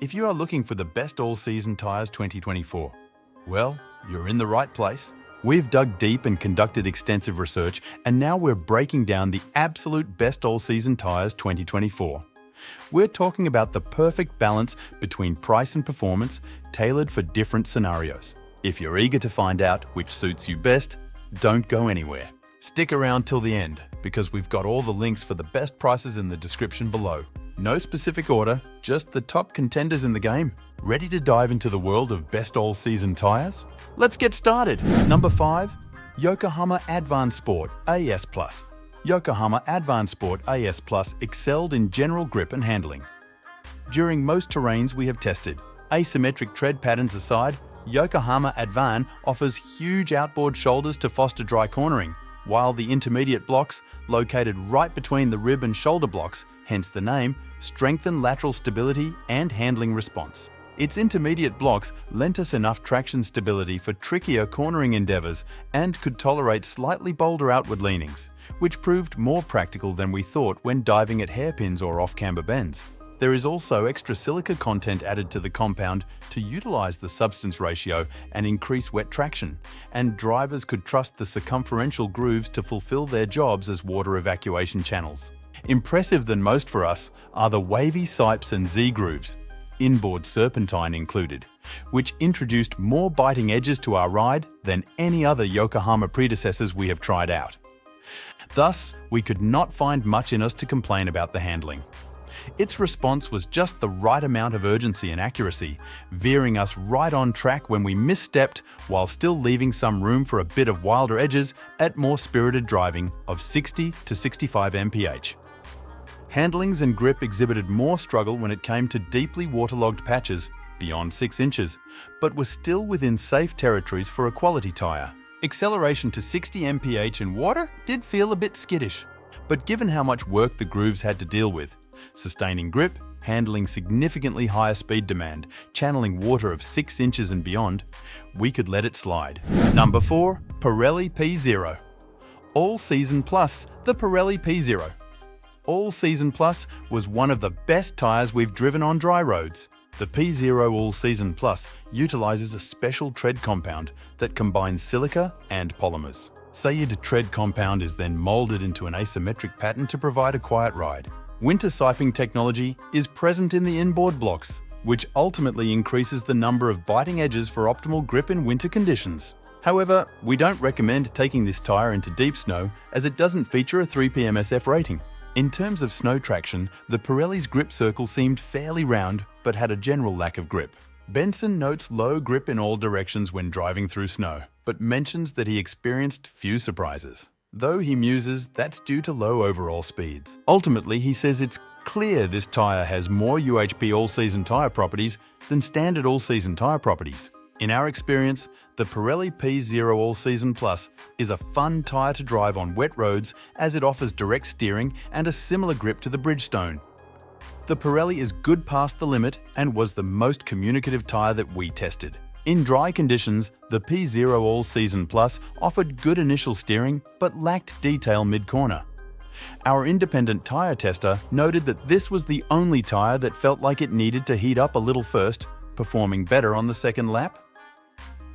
If you are looking for the best all-season tyres 2024, well, you're in the right place. We've dug deep and conducted extensive research, and now we're breaking down the absolute best all-season tyres 2024. We're talking about the perfect balance between price and performance, tailored for different scenarios. If you're eager to find out which suits you best, don't go anywhere. Stick around till the end, because we've got all the links for the best prices in the description below. No specific order, just the top contenders in the game. Ready to dive into the world of best all-season tyres? Let's get started. Number 5. Yokohama ADVAN Sport AS+. Yokohama ADVAN Sport AS+ excelled in general grip and handling. During most terrains we have tested, asymmetric tread patterns aside, Yokohama ADVAN offers huge outboard shoulders to foster dry cornering, while the intermediate blocks, located right between the rib and shoulder blocks, hence the name, strengthen lateral stability and handling response. Its intermediate blocks lent us enough traction stability for trickier cornering endeavours and could tolerate slightly bolder outward leanings, which proved more practical than we thought when diving at hairpins or off-camber bends. There is also extra silica content added to the compound to utilise the substance ratio and increase wet traction, and drivers could trust the circumferential grooves to fulfil their jobs as water evacuation channels. Impressive than most for us are the wavy sipes and Z-grooves, inboard serpentine included, which introduced more biting edges to our ride than any other Yokohama predecessors we have tried out. Thus, we could not find much in us to complain about the handling. Its response was just the right amount of urgency and accuracy, veering us right on track when we misstepped while still leaving some room for a bit of wilder edges at more spirited driving of 60 to 65 mph. Handlings and grip exhibited more struggle when it came to deeply waterlogged patches beyond 6 inches, but were still within safe territories for a quality tyre. Acceleration to 60 mph in water did feel a bit skittish, but given how much work the grooves had to deal with, sustaining grip, handling significantly higher speed demand, channeling water of 6 inches and beyond, we could let it slide. Number 4. Pirelli P0 All Season Plus, the Pirelli P0. All Season Plus was one of the best tyres we've driven on dry roads. The P0 All Season Plus utilises a special tread compound that combines silica and polymers. Sayed tread compound is then moulded into an asymmetric pattern to provide a quiet ride. Winter siping technology is present in the inboard blocks, which ultimately increases the number of biting edges for optimal grip in winter conditions. However, we don't recommend taking this tyre into deep snow as it doesn't feature a 3 PMSF rating. In terms of snow traction, the Pirelli's grip circle seemed fairly round but had a general lack of grip. Benson notes low grip in all directions when driving through snow, but mentions that he experienced few surprises. Though he muses that's due to low overall speeds. Ultimately, he says it's clear this tyre has more UHP all-season tyre properties than standard all-season tyre properties. In our experience, the Pirelli P0 All Season Plus is a fun tyre to drive on wet roads as it offers direct steering and a similar grip to the Bridgestone. The Pirelli is good past the limit and was the most communicative tyre that we tested. In dry conditions, the P0 All Season Plus offered good initial steering but lacked detail mid-corner. Our independent tyre tester noted that this was the only tyre that felt like it needed to heat up a little first, performing better on the second lap.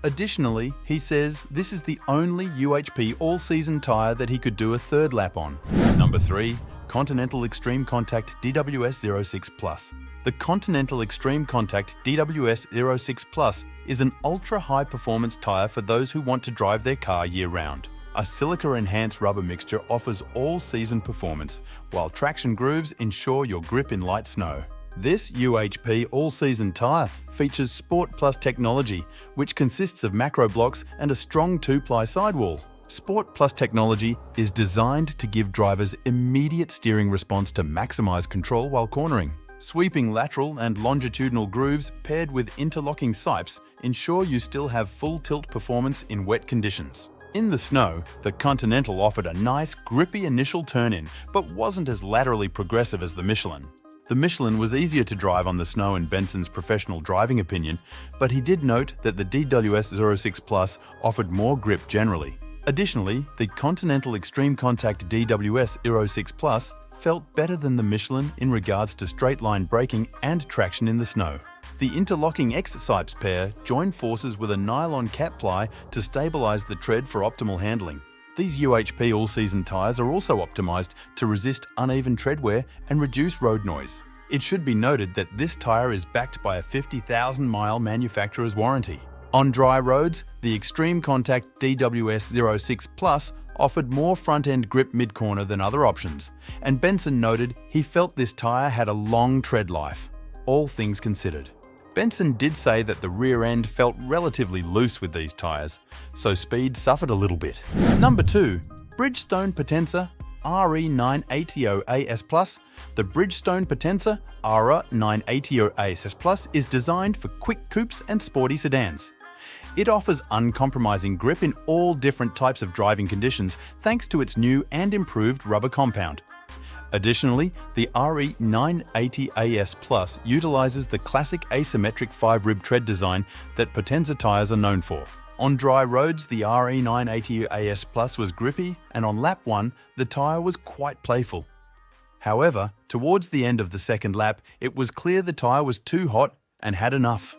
Additionally, he says this is the only UHP all-season tyre that he could do a third lap on. Number 3. Continental ExtremeContact DWS 06 Plus. The Continental ExtremeContact DWS 06 Plus is an ultra-high performance tyre for those who want to drive their car year-round. A silica-enhanced rubber mixture offers all-season performance, while traction grooves ensure your grip in light snow. This UHP all-season tyre features Sport Plus technology, which consists of macro blocks and a strong 2-ply sidewall. Sport Plus technology is designed to give drivers immediate steering response to maximise control while cornering. Sweeping lateral and longitudinal grooves paired with interlocking sipes ensure you still have full tilt performance in wet conditions. In the snow, the Continental offered a nice, grippy initial turn-in, but wasn't as laterally progressive as the Michelin. The Michelin was easier to drive on the snow in Benson's professional driving opinion, but he did note that the DWS 06 Plus offered more grip generally. Additionally, the Continental ExtremeContact DWS 06 Plus felt better than the Michelin in regards to straight-line braking and traction in the snow. The interlocking X-Sipes pair join forces with a nylon cat ply to stabilize the tread for optimal handling. These UHP all-season tyres are also optimized to resist uneven tread wear and reduce road noise. It should be noted that this tyre is backed by a 50,000-mile manufacturer's warranty. On dry roads, the ExtremeContact DWS 06 Plus offered more front-end grip mid-corner than other options, and Benson noted he felt this tyre had a long tread life, all things considered. Benson did say that the rear end felt relatively loose with these tyres, so speed suffered a little bit. Number 2. Bridgestone Potenza RE980AS+. The Bridgestone Potenza RE980AS+ is designed for quick coupes and sporty sedans. It offers uncompromising grip in all different types of driving conditions thanks to its new and improved rubber compound. Additionally, the RE980AS Plus utilizes the classic asymmetric 5-rib tread design that Potenza tyres are known for. On dry roads, the RE980AS Plus was grippy, and on lap 1, the tyre was quite playful. However, towards the end of the second lap, it was clear the tyre was too hot and had enough.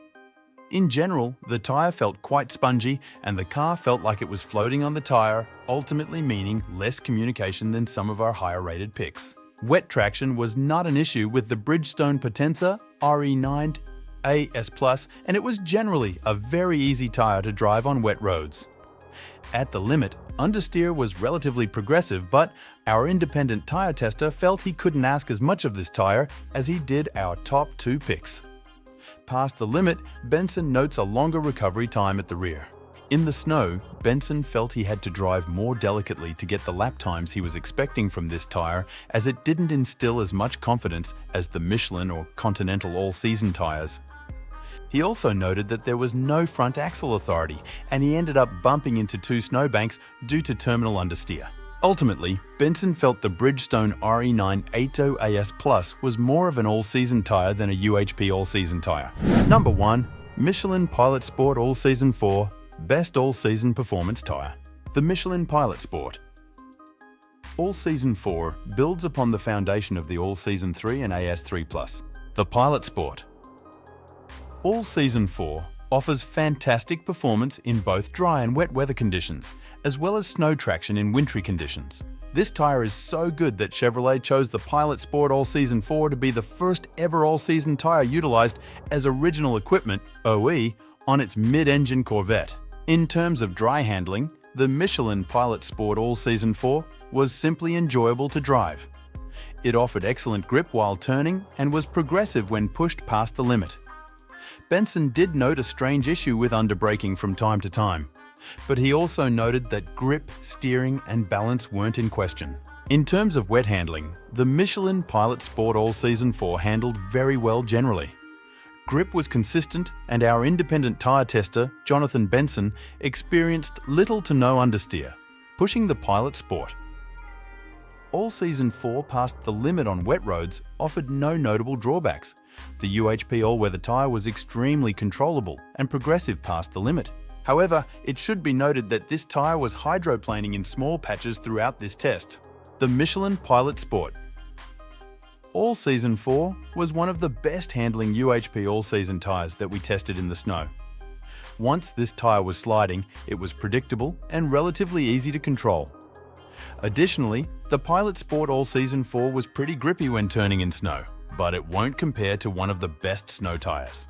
In general, the tyre felt quite spongy and the car felt like it was floating on the tyre, ultimately meaning less communication than some of our higher-rated picks. Wet traction was not an issue with the Bridgestone Potenza RE9AS+, and it was generally a very easy tyre to drive on wet roads. At the limit, understeer was relatively progressive, but our independent tyre tester felt he couldn't ask as much of this tyre as he did our top 2 picks. Past the limit, Benson notes a longer recovery time at the rear. In the snow, Benson felt he had to drive more delicately to get the lap times he was expecting from this tyre, as it didn't instill as much confidence as the Michelin or Continental all-season tyres. He also noted that there was no front axle authority, and he ended up bumping into 2 snowbanks due to terminal understeer. Ultimately, Benson felt the Bridgestone RE980AS Plus was more of an all-season tyre than a UHP all-season tyre. Number 1. Michelin Pilot Sport All-Season 4 Best All-Season Performance Tyre. The Michelin Pilot Sport All-Season 4 builds upon the foundation of the All-Season 3 and AS3 Plus. The Pilot Sport All-Season 4 offers fantastic performance in both dry and wet weather conditions, as well as snow traction in wintry conditions. This tyre is so good that Chevrolet chose the Pilot Sport All-Season 4 to be the first ever all-season tyre utilised as original equipment, OE, on its mid-engine Corvette. In terms of dry handling, the Michelin Pilot Sport All-Season 4 was simply enjoyable to drive. It offered excellent grip while turning and was progressive when pushed past the limit. Benson did note a strange issue with underbraking from time to time, but he also noted that grip, steering and balance weren't in question. In terms of wet handling, the Michelin Pilot Sport All-Season 4 handled very well generally. Grip was consistent, and our independent tyre tester, Jonathan Benson, experienced little to no understeer, pushing the Pilot Sport. All-Season 4 past the limit on wet roads offered no notable drawbacks. The UHP all-weather tyre was extremely controllable and progressive past the limit. However, it should be noted that this tyre was hydroplaning in small patches throughout this test. The Michelin Pilot Sport All-Season 4 was one of the best handling UHP all-season tyres that we tested in the snow. Once this tyre was sliding, it was predictable and relatively easy to control. Additionally, the Pilot Sport All-Season 4 was pretty grippy when turning in snow, but it won't compare to one of the best snow tyres.